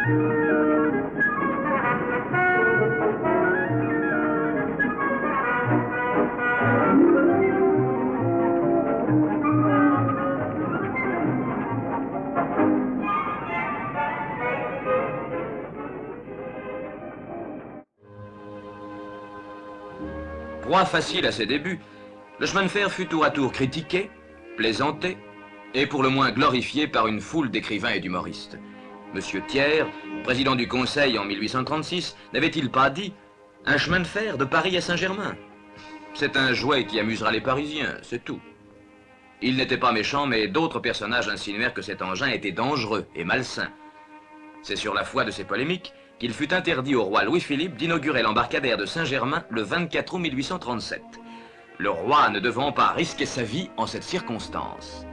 Proie facile à ses débuts, le chemin de fer fut tour à tour critiqué, plaisanté et pour le moins glorifié par une foule d'écrivains et d'humoristes. Monsieur Thiers, président du Conseil en 1836, n'avait-il pas dit « Un chemin de fer de Paris à Saint-Germain ». C'est un jouet qui amusera les Parisiens, c'est tout. Il n'était pas méchant, mais d'autres personnages insinuèrent que cet engin était dangereux et malsain. C'est sur la foi de ces polémiques qu'il fut interdit au roi Louis-Philippe d'inaugurer l'embarcadère de Saint-Germain le 24 août 1837. Le roi ne devant pas risquer sa vie en cette circonstance.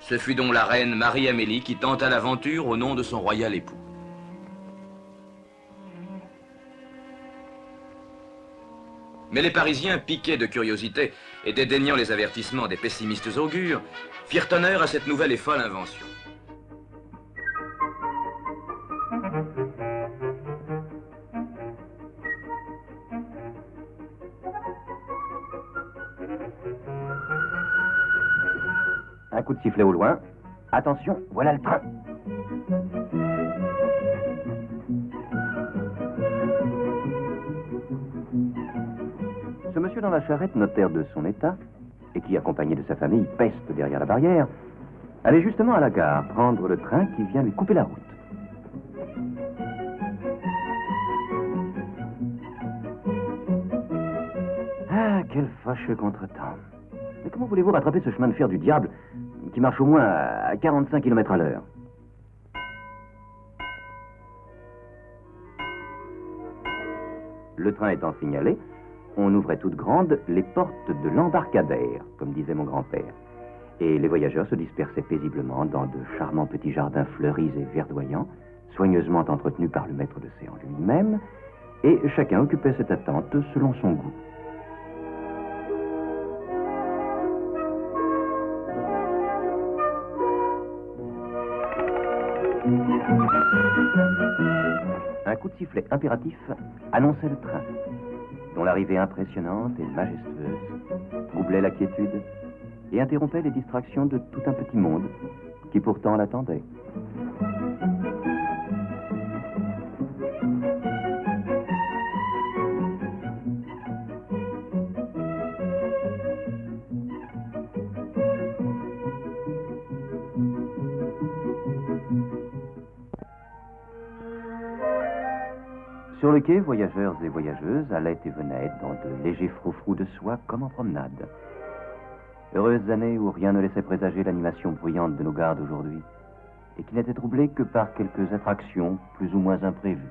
Ce fut donc la reine Marie-Amélie qui tenta l'aventure au nom de son royal époux. Mais les Parisiens, piqués de curiosité et dédaignant les avertissements des pessimistes augures, firent honneur à cette nouvelle et folle invention. Un coup de sifflet au loin. Attention, voilà le train. Ce monsieur dans la charrette, notaire de son état, et qui, accompagné de sa famille, peste derrière la barrière, allait justement à la gare prendre le train qui vient lui couper la route. Ah, quel fâcheux contretemps. Mais comment voulez-vous rattraper ce chemin de fer du diable qui marche au moins à 45 km à l'heure? Le train étant signalé, on ouvrait toutes grandes les portes de l'embarcadère, comme disait mon grand-père. Et les voyageurs se dispersaient paisiblement dans de charmants petits jardins fleuris et verdoyants, soigneusement entretenus par le maître de séance lui-même, et chacun occupait cette attente selon son goût. Un coup de sifflet impératif annonçait le train, dont l'arrivée impressionnante et majestueuse troublait la quiétude et interrompait les distractions de tout un petit monde qui pourtant l'attendait. Sur le quai, voyageurs et voyageuses allaient et venaient dans de légers froufrous de soie comme en promenade. Heureuses années où rien ne laissait présager l'animation bruyante de nos gares d'aujourd'hui et qui n'étaient troublées que par quelques attractions plus ou moins imprévues.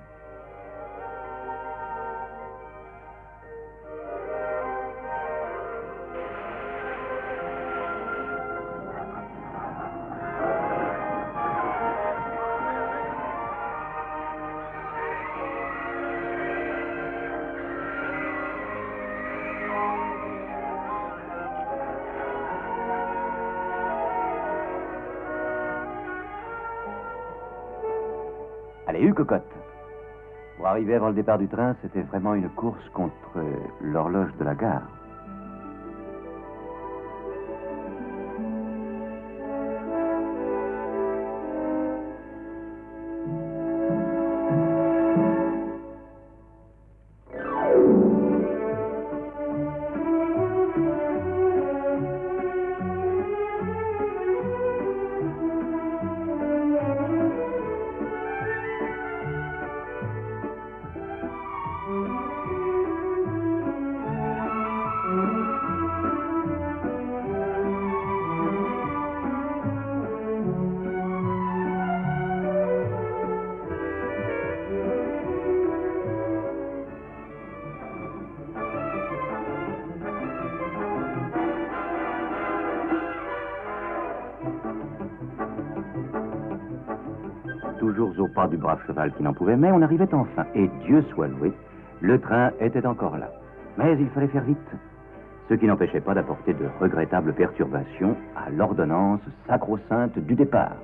Allez, cocotte. Pour arriver avant le départ du train, c'était vraiment une course contre l'horloge de la gare. Toujours au pas du brave cheval qui n'en pouvait, mais on arrivait enfin. Et Dieu soit loué, le train était encore là. Mais il fallait faire vite. Ce qui n'empêchait pas d'apporter de regrettables perturbations à l'ordonnance sacro-sainte du départ.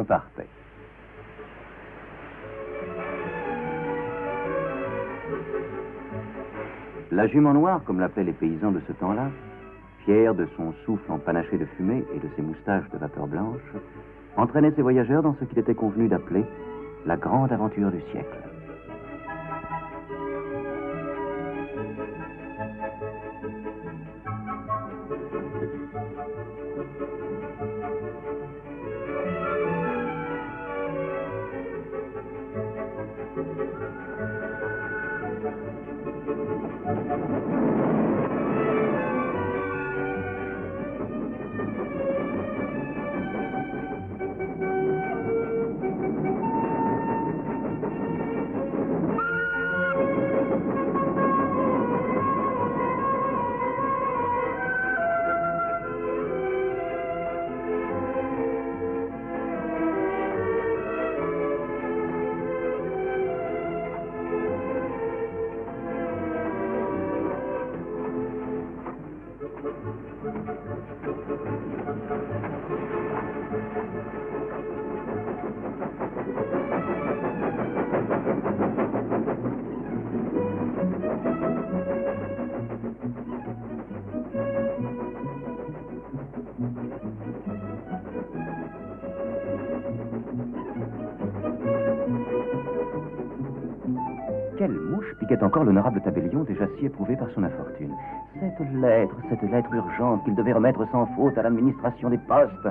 repartait. La jument noire, comme l'appelaient les paysans de ce temps-là, fière de son souffle empanaché de fumée et de ses moustaches de vapeur blanche, entraînait ses voyageurs dans ce qu'il était convenu d'appeler la grande aventure du siècle. Quelle mouche piquait encore l'honorable tabellion déjà si éprouvé par son infortune. Cette lettre urgente qu'il devait remettre sans faute à l'administration des postes.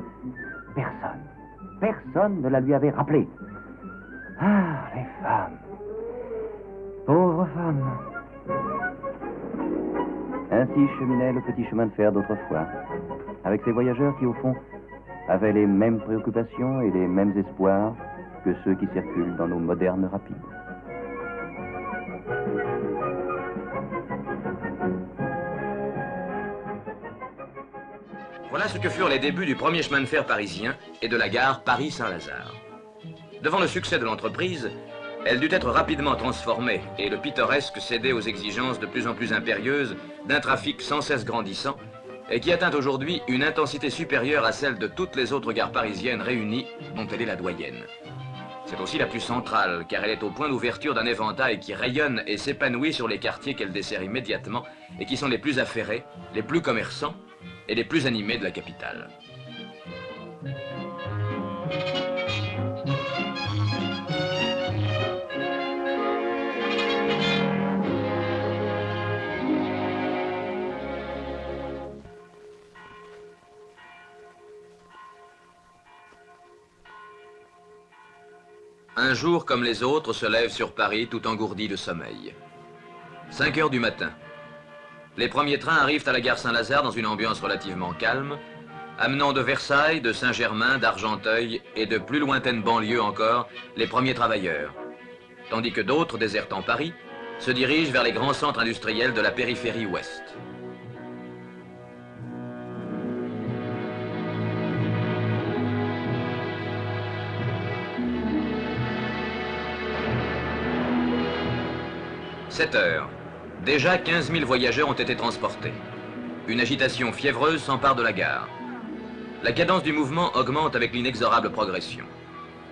Personne ne la lui avait rappelée. Ah, les femmes. Pauvres femmes. Ainsi cheminait le petit chemin de fer d'autrefois, avec ces voyageurs qui, au fond, avaient les mêmes préoccupations et les mêmes espoirs que ceux qui circulent dans nos modernes rapides. Voilà ce que furent les débuts du premier chemin de fer parisien et de la gare Paris-Saint-Lazare. Devant le succès de l'entreprise, elle dut être rapidement transformée et le pittoresque cédait aux exigences de plus en plus impérieuses d'un trafic sans cesse grandissant et qui atteint aujourd'hui une intensité supérieure à celle de toutes les autres gares parisiennes réunies dont elle est la doyenne. C'est aussi la plus centrale car elle est au point d'ouverture d'un éventail qui rayonne et s'épanouit sur les quartiers qu'elle dessert immédiatement et qui sont les plus affairés, les plus commerçants et les plus animés de la capitale. Un jour comme les autres se lève sur Paris tout engourdi de sommeil. 5 heures du matin. Les premiers trains arrivent à la gare Saint-Lazare dans une ambiance relativement calme, amenant de Versailles, de Saint-Germain, d'Argenteuil et de plus lointaines banlieues encore les premiers travailleurs, tandis que d'autres, désertant Paris, se dirigent vers les grands centres industriels de la périphérie ouest. « 7 heures. Déjà 15 000 voyageurs ont été transportés. Une agitation fiévreuse s'empare de la gare. La cadence du mouvement augmente avec l'inexorable progression.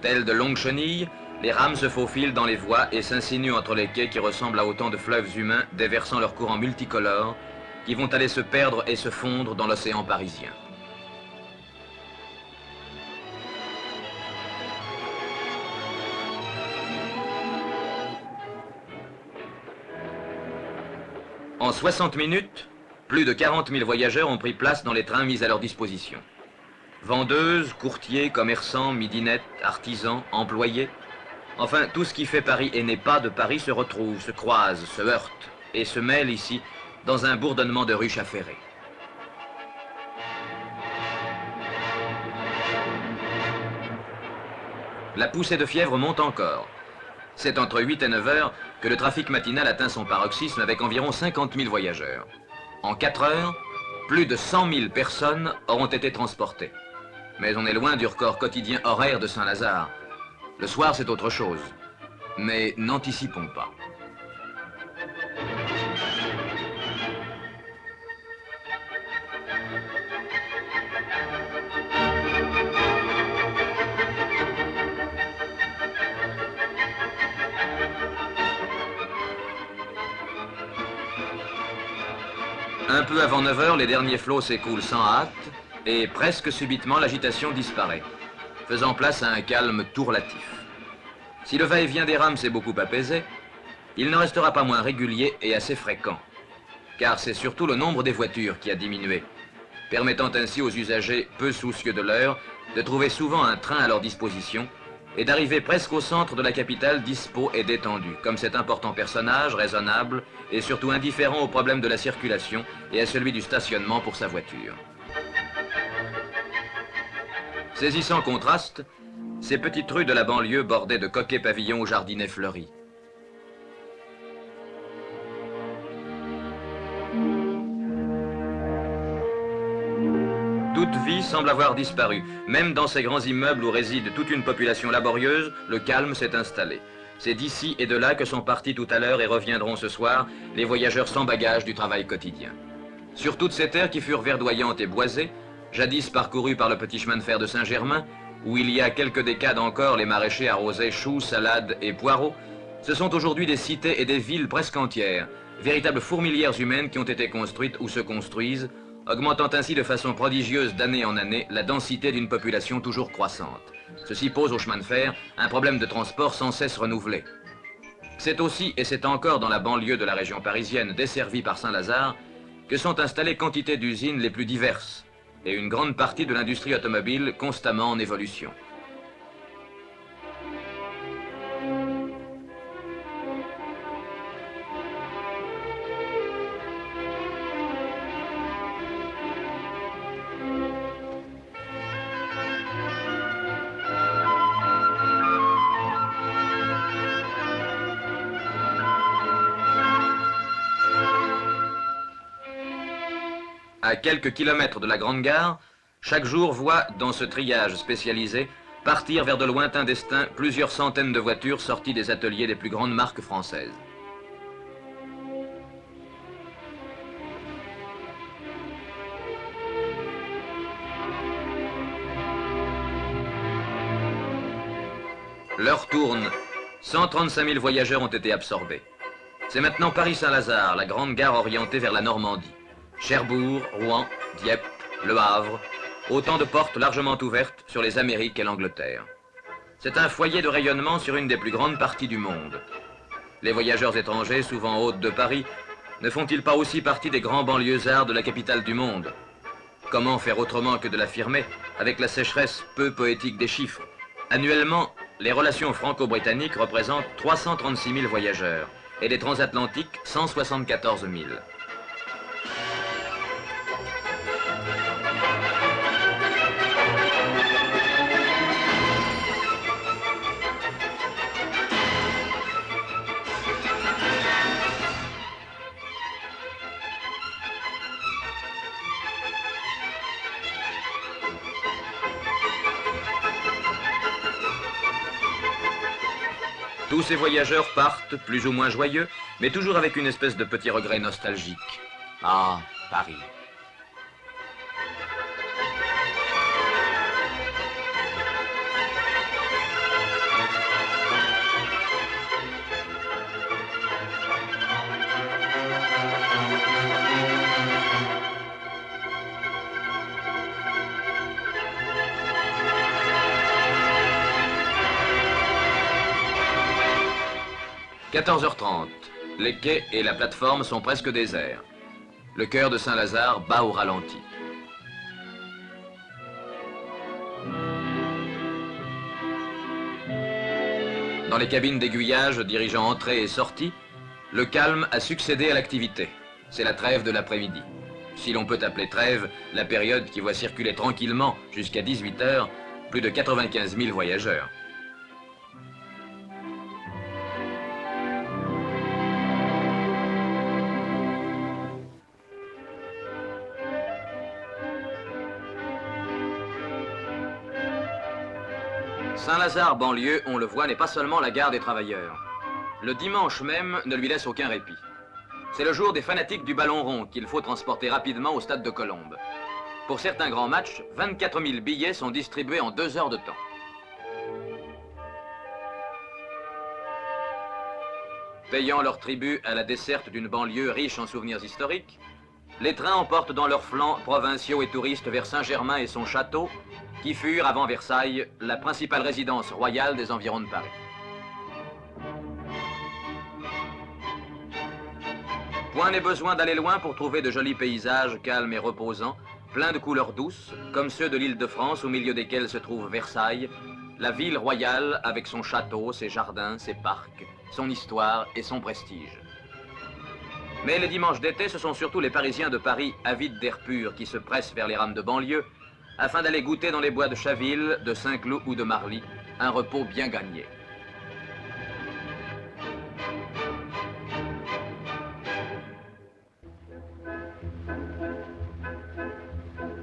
Telles de longues chenilles, les rames se faufilent dans les voies et s'insinuent entre les quais qui ressemblent à autant de fleuves humains déversant leurs courants multicolores qui vont aller se perdre et se fondre dans l'océan parisien. En 60 minutes, plus de 40 000 voyageurs ont pris place dans les trains mis à leur disposition. Vendeuses, courtiers, commerçants, midinettes, artisans, employés, enfin tout ce qui fait Paris et n'est pas de Paris se retrouve, se croise, se heurte et se mêle ici dans un bourdonnement de ruches affairées. La poussée de fièvre monte encore. C'est entre 8 et 9 heures que le trafic matinal atteint son paroxysme avec environ 50 000 voyageurs. En 4 heures, plus de 100 000 personnes auront été transportées. Mais on est loin du record quotidien horaire de Saint-Lazare. Le soir, c'est autre chose. Mais n'anticipons pas. Un peu avant 9 heures, les derniers flots s'écoulent sans hâte et presque subitement l'agitation disparaît, faisant place à un calme tout relatif. Si le va-et-vient des rames s'est beaucoup apaisé, il n'en restera pas moins régulier et assez fréquent, car c'est surtout le nombre des voitures qui a diminué, permettant ainsi aux usagers peu soucieux de l'heure de trouver souvent un train à leur disposition et d'arriver presque au centre de la capitale dispos et détendu, comme cet important personnage raisonnable et surtout indifférent aux problèmes de la circulation et à celui du stationnement pour sa voiture. Saisissant contraste, ces petites rues de la banlieue bordées de coquets pavillons aux jardinets fleuris. Toute vie semble avoir disparu. Même dans ces grands immeubles où réside toute une population laborieuse, le calme s'est installé. C'est d'ici et de là que sont partis tout à l'heure et reviendront ce soir les voyageurs sans bagages du travail quotidien. Sur toutes ces terres qui furent verdoyantes et boisées, jadis parcourues par le petit chemin de fer de Saint-Germain, où il y a quelques décades encore les maraîchers arrosaient choux, salades et poireaux, ce sont aujourd'hui des cités et des villes presque entières, véritables fourmilières humaines qui ont été construites ou se construisent, augmentant ainsi de façon prodigieuse d'année en année la densité d'une population toujours croissante. Ceci pose au chemin de fer un problème de transport sans cesse renouvelé. C'est aussi, et c'est encore dans la banlieue de la région parisienne desservie par Saint-Lazare, que sont installées quantité d'usines les plus diverses, et une grande partie de l'industrie automobile constamment en évolution. À quelques kilomètres de la Grande Gare, chaque jour voit, dans ce triage spécialisé, partir vers de lointains destins plusieurs centaines de voitures sorties des ateliers des plus grandes marques françaises. L'heure tourne. 135 000 voyageurs ont été absorbés. C'est maintenant Paris-Saint-Lazare, la grande gare orientée vers la Normandie. Cherbourg, Rouen, Dieppe, Le Havre, autant de portes largement ouvertes sur les Amériques et l'Angleterre. C'est un foyer de rayonnement sur une des plus grandes parties du monde. Les voyageurs étrangers, souvent hôtes de Paris, ne font-ils pas aussi partie des grands banlieusards de la capitale du monde? Comment faire autrement que de l'affirmer avec la sécheresse peu poétique des chiffres? Annuellement, les relations franco-britanniques représentent 336 000 voyageurs et les transatlantiques 174 000. Tous ces voyageurs partent, plus ou moins joyeux, mais toujours avec une espèce de petit regret nostalgique. Ah, Paris. « 14h30. Les quais et la plateforme sont presque déserts. Le cœur de Saint-Lazare bat au ralenti. Dans les cabines d'aiguillage dirigeant entrée et sortie, le calme a succédé à l'activité. C'est la trêve de l'après-midi. Si l'on peut appeler trêve la période qui voit circuler tranquillement jusqu'à 18h plus de 95 000 voyageurs. Saint-Lazare banlieue, on le voit, n'est pas seulement la gare des travailleurs. Le dimanche même ne lui laisse aucun répit. C'est le jour des fanatiques du ballon rond qu'il faut transporter rapidement au stade de Colombes. Pour certains grands matchs, 24 000 billets sont distribués en 2 heures de temps. Payant leur tribut à la desserte d'une banlieue riche en souvenirs historiques, Les trains emportent dans leurs flancs provinciaux et touristes vers Saint-Germain et son château, qui furent, avant Versailles, la principale résidence royale des environs de Paris. Point n'est besoin d'aller loin pour trouver de jolis paysages calmes et reposants, pleins de couleurs douces, comme ceux de l'Île-de-France au milieu desquels se trouve Versailles, la ville royale avec son château, ses jardins, ses parcs, son histoire et son prestige. Mais les dimanches d'été, ce sont surtout les Parisiens de Paris avides d'air pur qui se pressent vers les rames de banlieue afin d'aller goûter dans les bois de Chaville, de Saint-Cloud ou de Marly un repos bien gagné.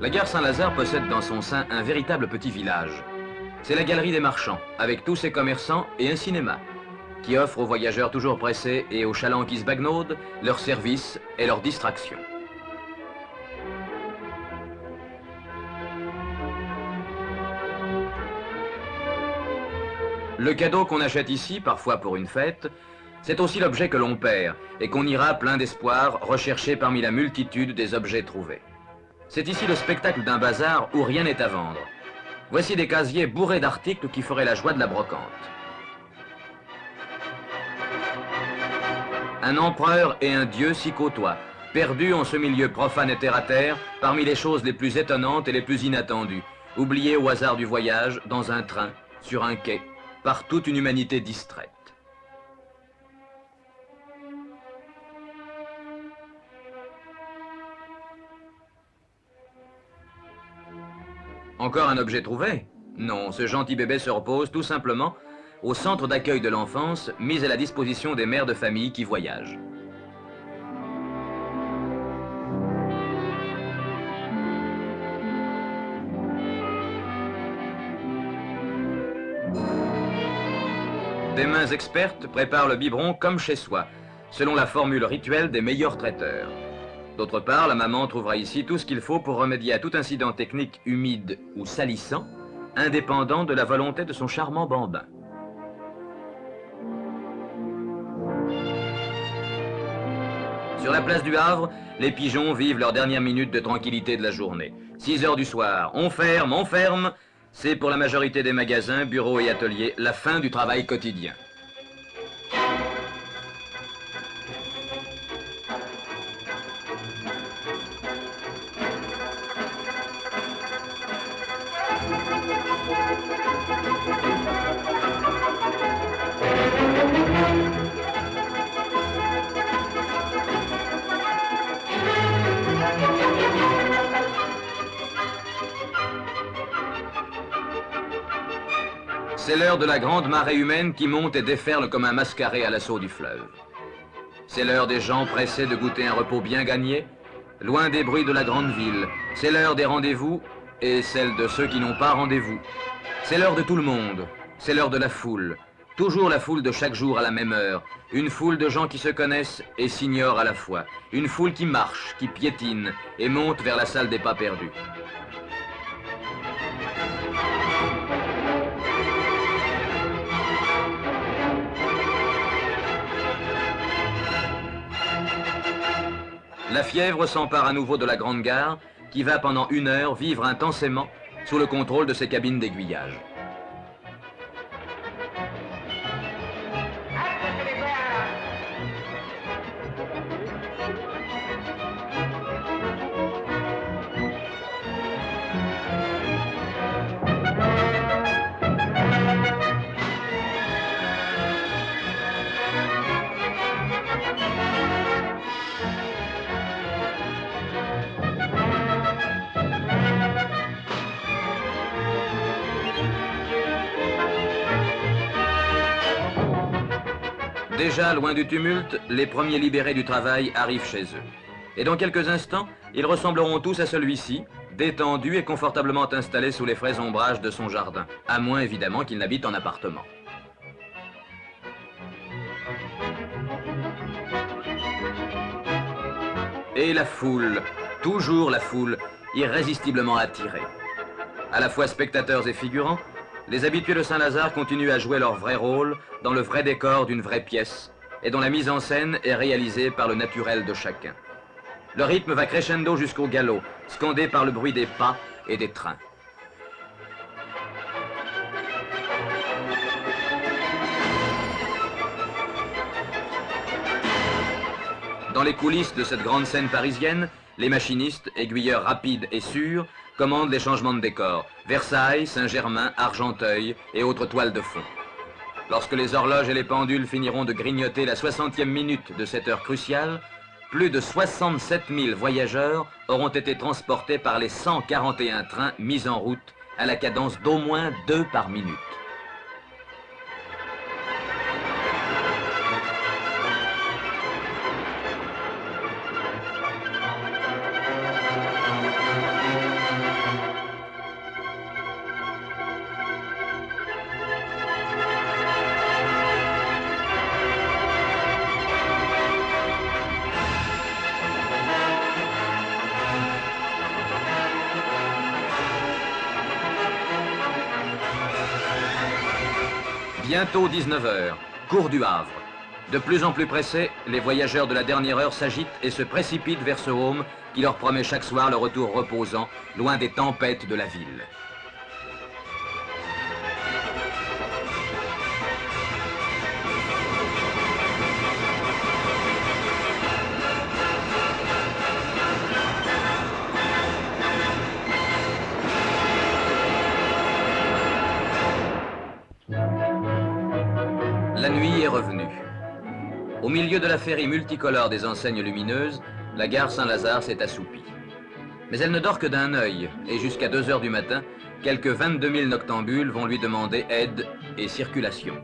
La gare Saint-Lazare possède dans son sein un véritable petit village. C'est la galerie des marchands, avec tous ses commerçants et un cinéma, qui offre aux voyageurs toujours pressés et aux chalands qui se bagnaudent leurs services et leurs distractions. Le cadeau qu'on achète ici, parfois pour une fête, c'est aussi l'objet que l'on perd et qu'on ira plein d'espoir rechercher parmi la multitude des objets trouvés. C'est ici le spectacle d'un bazar où rien n'est à vendre. Voici des casiers bourrés d'articles qui feraient la joie de la brocante. Un empereur et un dieu s'y côtoient, perdus en ce milieu profane et terre-à-terre, parmi les choses les plus étonnantes et les plus inattendues, oubliés au hasard du voyage, dans un train, sur un quai, par toute une humanité distraite. Encore un objet trouvé? Non, ce gentil bébé se repose tout simplement au centre d'accueil de l'enfance, mis à la disposition des mères de famille qui voyagent. Des mains expertes préparent le biberon comme chez soi, selon la formule rituelle des meilleurs traiteurs. D'autre part, la maman trouvera ici tout ce qu'il faut pour remédier à tout incident technique humide ou salissant, indépendant de la volonté de son charmant bambin. Sur la place du Havre, les pigeons vivent leurs dernières minutes de tranquillité de la journée. 6 heures du soir, on ferme, c'est pour la majorité des magasins, bureaux et ateliers la fin du travail quotidien. C'est l'heure de la grande marée humaine qui monte et déferle comme un mascaret à l'assaut du fleuve. C'est l'heure des gens pressés de goûter un repos bien gagné, loin des bruits de la grande ville. C'est l'heure des rendez-vous et celle de ceux qui n'ont pas rendez-vous. C'est l'heure de tout le monde, c'est l'heure de la foule. Toujours la foule de chaque jour à la même heure. Une foule de gens qui se connaissent et s'ignorent à la fois. Une foule qui marche, qui piétine et monte vers la salle des pas perdus. La fièvre s'empare à nouveau de la grande gare, qui va pendant 1 heure vivre intensément sous le contrôle de ses cabines d'aiguillage. Déjà, loin du tumulte, les premiers libérés du travail arrivent chez eux. Et dans quelques instants, ils ressembleront tous à celui-ci, détendus et confortablement installés sous les frais ombrages de son jardin, à moins évidemment qu'ils n'habitent en appartement. Et la foule, toujours la foule, irrésistiblement attirée. À la fois spectateurs et figurants, les habitués de Saint-Lazare continuent à jouer leur vrai rôle dans le vrai décor d'une vraie pièce et dont la mise en scène est réalisée par le naturel de chacun. Le rythme va crescendo jusqu'au galop, scandé par le bruit des pas et des trains. Dans les coulisses de cette grande scène parisienne, les machinistes, aiguilleurs rapides et sûrs, commandent les changements de décor. Versailles, Saint-Germain, Argenteuil et autres toiles de fond. Lorsque les horloges et les pendules finiront de grignoter la 60e minute de cette heure cruciale, plus de 67 000 voyageurs auront été transportés par les 141 trains mis en route à la cadence d'au moins 2 par minute. Bientôt 19h, cours du Havre. De plus en plus pressés, les voyageurs de la dernière heure s'agitent et se précipitent vers ce home qui leur promet chaque soir le retour reposant, loin des tempêtes de la ville. La nuit est revenue. Au milieu de la féerie multicolore des enseignes lumineuses, la gare Saint-Lazare s'est assoupie. Mais elle ne dort que d'un œil, et jusqu'à 2 heures du matin, quelques 22 000 noctambules vont lui demander aide et circulation.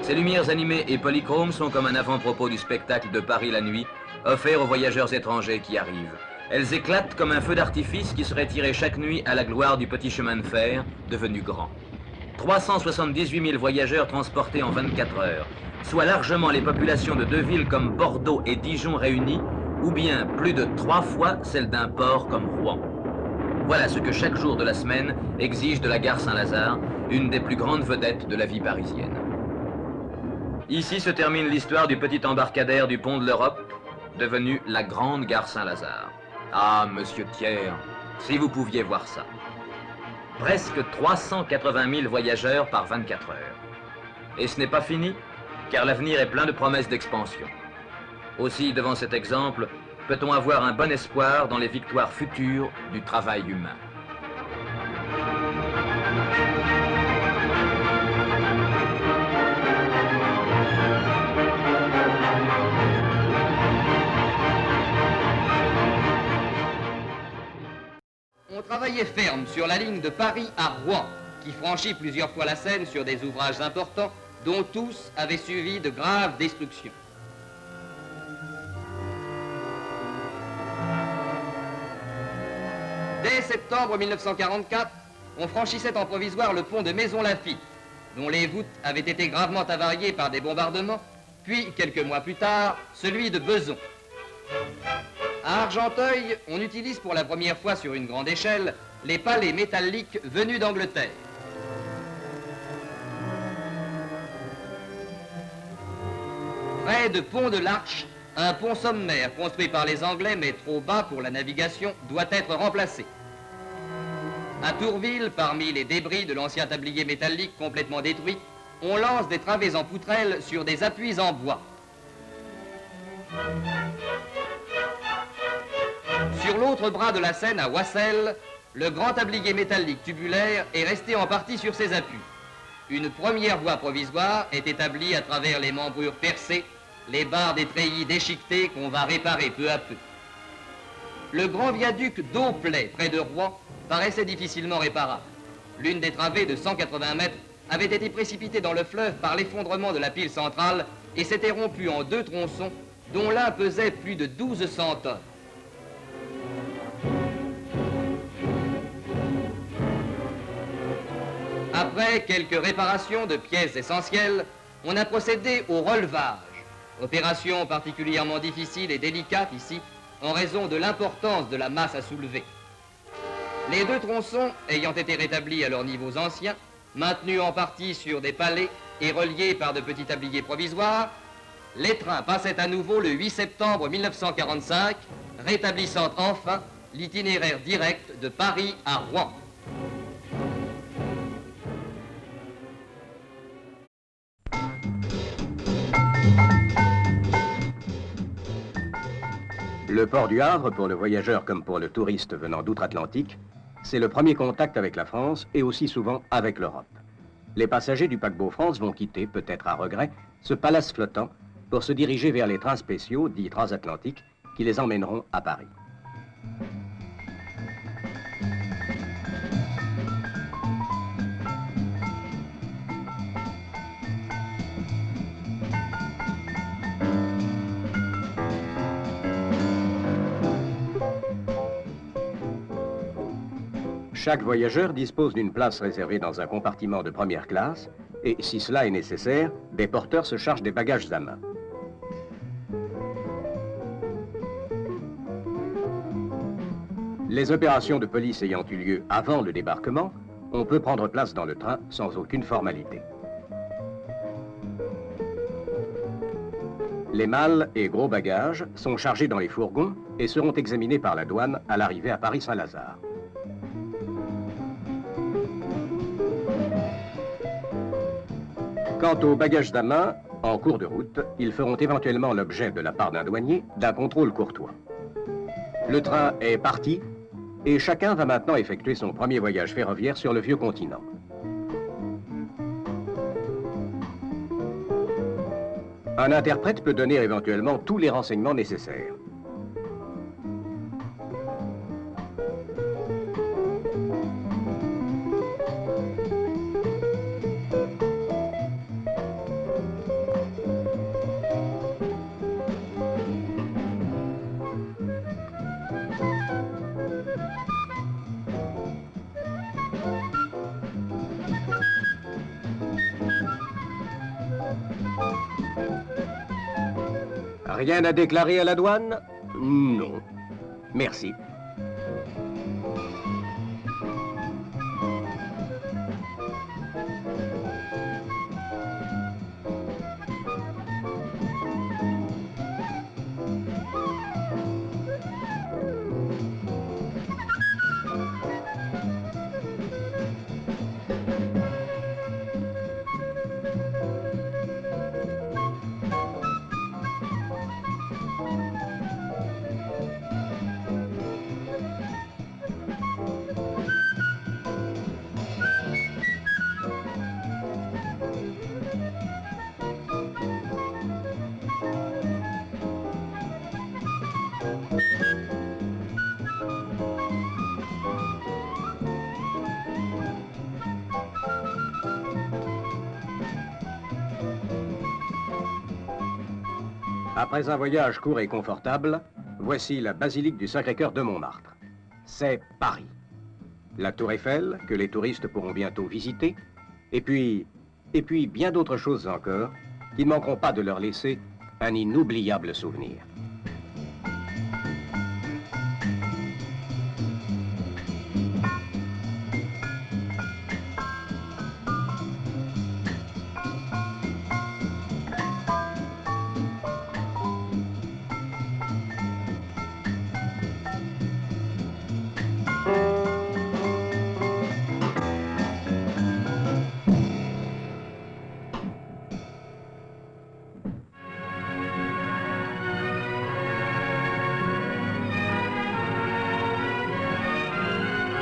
Ces lumières animées et polychromes sont comme un avant-propos du spectacle de Paris la nuit, offert aux voyageurs étrangers qui arrivent. Elles éclatent comme un feu d'artifice qui serait tiré chaque nuit à la gloire du petit chemin de fer, devenu grand. 378 000 voyageurs transportés en 24 heures, soit largement les populations de 2 villes comme Bordeaux et Dijon réunies, ou bien plus de 3 fois celle d'un port comme Rouen. Voilà ce que chaque jour de la semaine exige de la gare Saint-Lazare, une des plus grandes vedettes de la vie parisienne. Ici se termine l'histoire du petit embarcadère du pont de l'Europe, devenu la grande gare Saint-Lazare. Ah, monsieur Thiers, si vous pouviez voir ça. Presque 380 000 voyageurs par 24 heures. Et ce n'est pas fini, car l'avenir est plein de promesses d'expansion. Aussi, devant cet exemple, peut-on avoir un bon espoir dans les victoires futures du travail humain. On travaillait ferme sur la ligne de Paris à Rouen, qui franchit plusieurs fois la Seine sur des ouvrages importants, dont tous avaient suivi de graves destructions. Dès septembre 1944, on franchissait en provisoire le pont de Maisons-Laffitte, dont les voûtes avaient été gravement avariées par des bombardements, puis, quelques mois plus tard, celui de Bezons. À Argenteuil, on utilise pour la première fois sur une grande échelle les palets métalliques venus d'Angleterre. Près de Pont de l'Arche, un pont sommaire construit par les Anglais mais trop bas pour la navigation doit être remplacé. À Tourville, parmi les débris de l'ancien tablier métallique complètement détruit, on lance des travées en poutrelle sur des appuis en bois. Sur l'autre bras de la Seine, à Oissel, le grand tablier métallique tubulaire est resté en partie sur ses appuis. Une première voie provisoire est établie à travers les membrures percées, les barres des treillis déchiquetées qu'on va réparer peu à peu. Le grand viaduc d'Auplay, près de Rouen, paraissait difficilement réparable. L'une des travées de 180 mètres avait été précipitée dans le fleuve par l'effondrement de la pile centrale et s'était rompue en 2 tronçons, dont l'un pesait plus de 1200 tonnes. Après quelques réparations de pièces essentielles, on a procédé au relevage, opération particulièrement difficile et délicate ici, en raison de l'importance de la masse à soulever. Les 2 tronçons ayant été rétablis à leurs niveaux anciens, maintenus en partie sur des palets et reliés par de petits tabliers provisoires, les trains passaient à nouveau le 8 septembre 1945, rétablissant enfin l'itinéraire direct de Paris à Rouen. Le port du Havre, pour le voyageur comme pour le touriste venant d'outre-Atlantique, c'est le premier contact avec la France et aussi souvent avec l'Europe. Les passagers du paquebot France vont quitter, peut-être à regret, ce palace flottant pour se diriger vers les trains spéciaux, dits transatlantiques, qui les emmèneront à Paris. Chaque voyageur dispose d'une place réservée dans un compartiment de première classe et, si cela est nécessaire, des porteurs se chargent des bagages à main. Les opérations de police ayant eu lieu avant le débarquement, on peut prendre place dans le train sans aucune formalité. Les malles et gros bagages sont chargés dans les fourgons et seront examinés par la douane à l'arrivée à Paris-Saint-Lazare. Quant aux bagages à main, en cours de route, ils feront éventuellement l'objet de la part d'un douanier d'un contrôle courtois. Le train est parti et chacun va maintenant effectuer son premier voyage ferroviaire sur le vieux continent. Un interprète peut donner éventuellement tous les renseignements nécessaires. Rien à déclarer à la douane? Non. Merci. Après un voyage court et confortable, voici la basilique du Sacré-Cœur de Montmartre. C'est Paris. La Tour Eiffel, que les touristes pourront bientôt visiter, et puis bien d'autres choses encore, qui ne manqueront pas de leur laisser un inoubliable souvenir.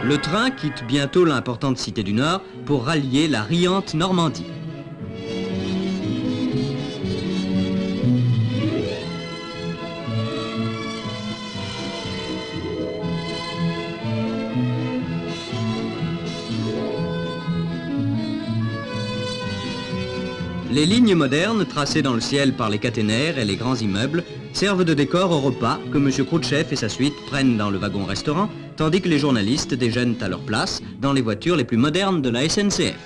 Le train quitte bientôt l'importante cité du Nord pour rallier la riante Normandie. Les lignes modernes tracées dans le ciel par les caténaires et les grands immeubles servent de décor au repas que M. Khrouchtchev et sa suite prennent dans le wagon-restaurant, tandis que les journalistes déjeunent à leur place dans les voitures les plus modernes de la SNCF.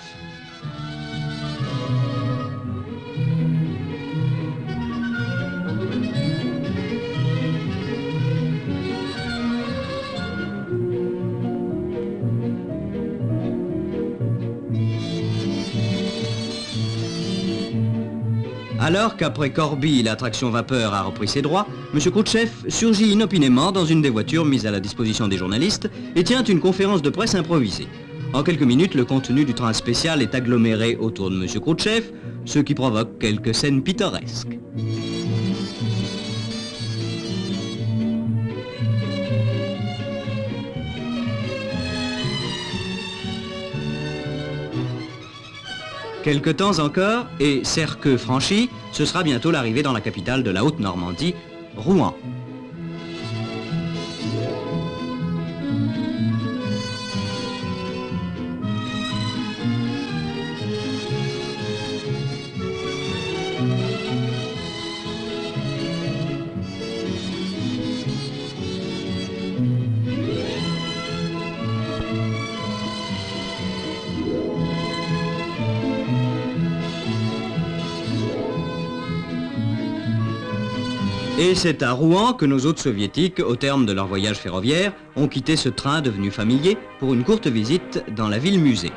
Alors qu'après Corby, l'attraction vapeur a repris ses droits, M. Khrouchtchev surgit inopinément dans une des voitures mises à la disposition des journalistes et tient une conférence de presse improvisée. En quelques minutes, le contenu du train spécial est aggloméré autour de M. Khrouchtchev, ce qui provoque quelques scènes pittoresques. Quelque temps encore, et Serqueux franchi, ce sera bientôt l'arrivée dans la capitale de la Haute-Normandie, Rouen. Et c'est à Rouen que nos hôtes soviétiques, au terme de leur voyage ferroviaire, ont quitté ce train devenu familier pour une courte visite dans la ville-musée.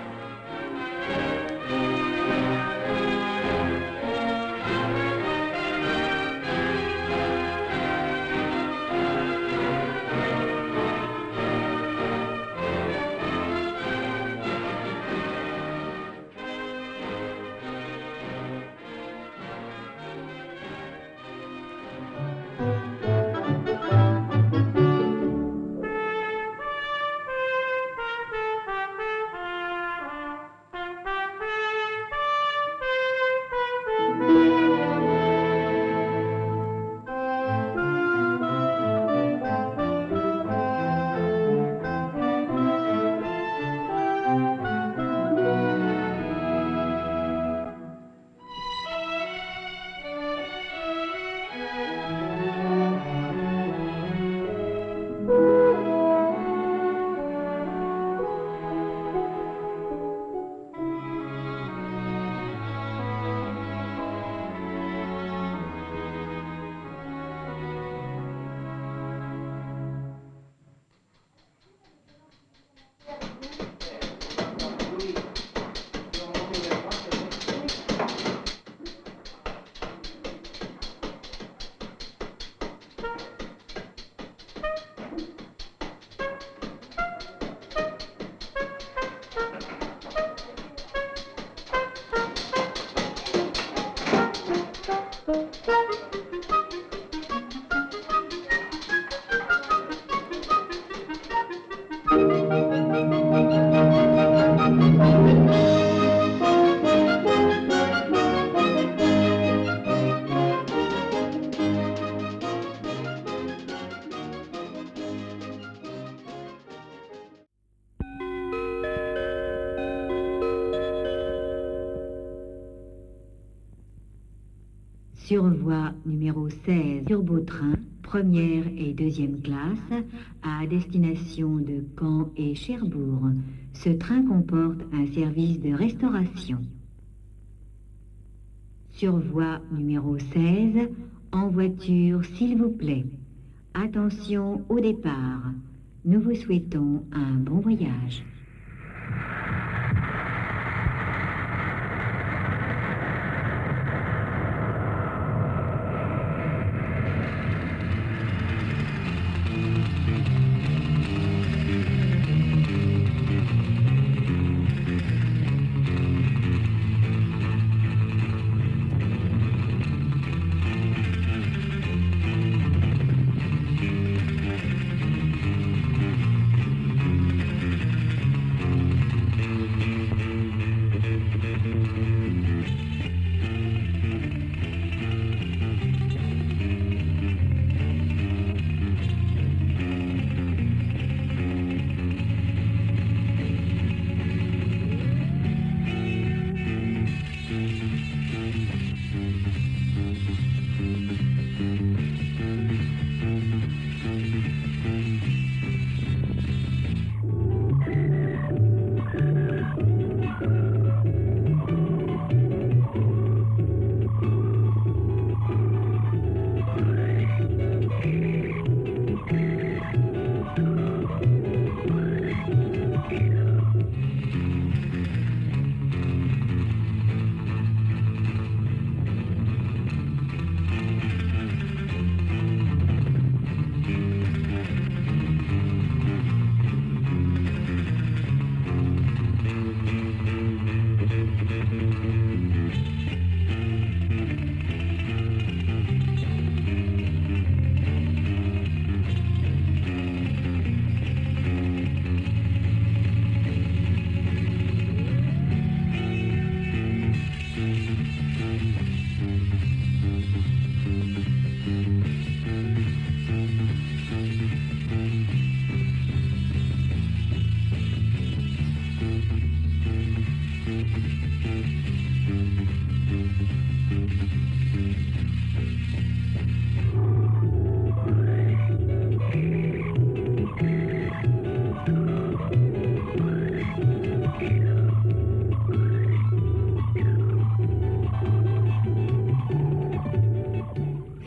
Sur voie numéro 16, Turbotrain, première et deuxième classe, à destination de Caen et Cherbourg. Ce train comporte un service de restauration. Sur voie numéro 16, en voiture s'il vous plaît. Attention au départ. Nous vous souhaitons un bon voyage.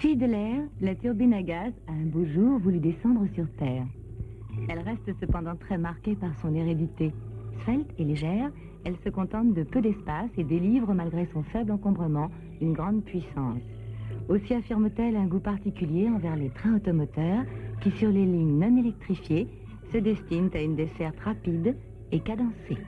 Fille de l'air, la turbine à gaz a un beau jour voulu descendre sur Terre. Elle reste cependant très marquée par son hérédité. Svelte et légère, elle se contente de peu d'espace et délivre, malgré son faible encombrement, une grande puissance. Aussi affirme-t-elle un goût particulier envers les trains automoteurs qui, sur les lignes non électrifiées, se destinent à une desserte rapide et cadencée.